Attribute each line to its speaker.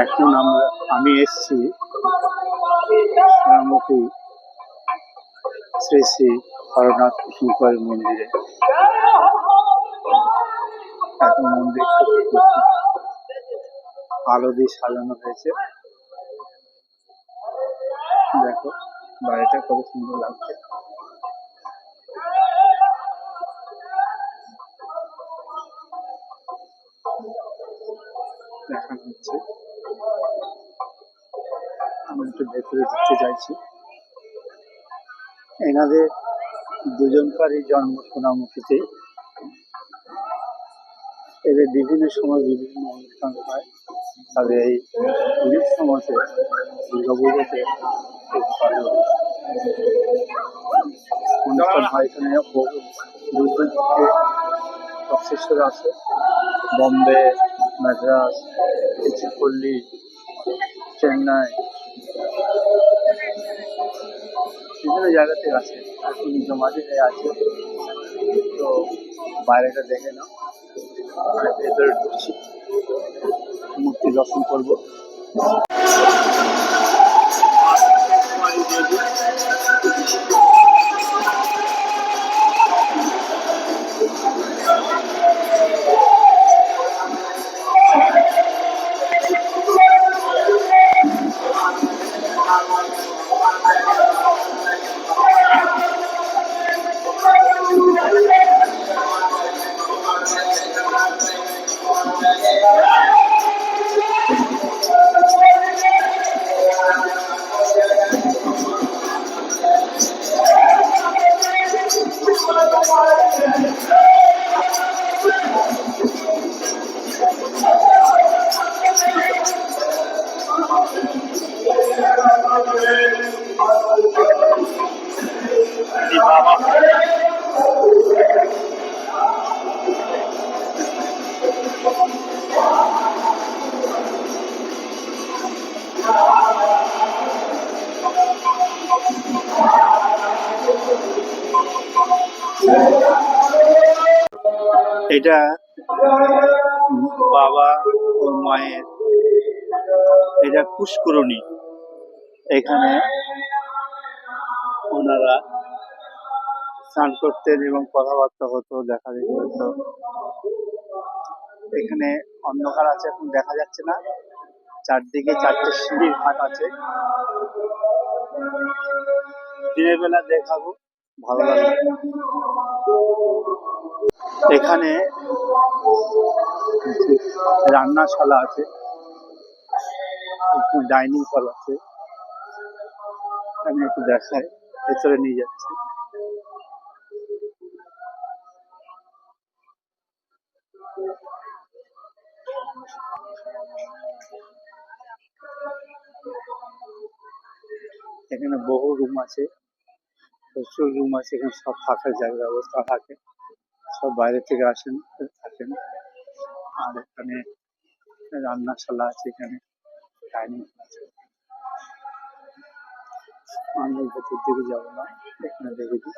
Speaker 1: এখন আমি এসছি সোনামুখী শ্রী শ্রী হরনাথ শঙ্কর মন্দিরে। এখন মন্দির আলো দিয়ে সাজানো হয়েছে। দেখো বাড়িটা কত সুন্দর লাগছে। দেখানো হচ্ছে, আমি একটু ভেতরে ঢুকতে চাইছি। এনাদের দুজনকারই জন্ম সোনামুখীতে। এদের বিভিন্ন সময় বিভিন্ন অনুষ্ঠান হয়, তবে এই পুজোর সময়তে দুর্গাপুজোতে খুব ভালো অনুষ্ঠান হয়। এখানে বহু দূর দূর থেকে সব শিষ্যরা আসে, বম্বে, মাদ্রাস, তিরুচিরাপল্লী, চেন্নাই, বিভিন্ন জায়গা থেকে আসে। এখন জমাটি হয়ে আছে, তো বাইরেটা দেখে নাও। ভেতরে ঢুকছি, মূর্তি দর্শন করবো। এটা বাবা ও মায়ের, এটা পুষ্করণী। এখানে ওনারা স্নান করতেন এবং কথাবার্তা হতো, দেখা যেত। এখানে অন্ধকার আছে, এখন দেখা যাচ্ছে না। চারদিকে চারটে সিঁড়ির ঘাট আছে। দিনের বেলা দেখাবো, ভালো লাগবে। এখানে রান্নাশালা আছে, ডাইনিং হল আছে। আমি একটু দেখাই, ভেতরে নিয়ে যাচ্ছি। এখানে বহু রুম আছে, প্রচুর রুম আছে। এখানে সব থাকার জায়গার ব্যবস্থা থাকে, সব বাইরে থেকে আসেন, থাকেন। আর এখানে রান্নাশালা আছে, এখানে ডাইনিং আছে। আমি ভেতর দিকে যাবো না, এখানে দেখে দিই।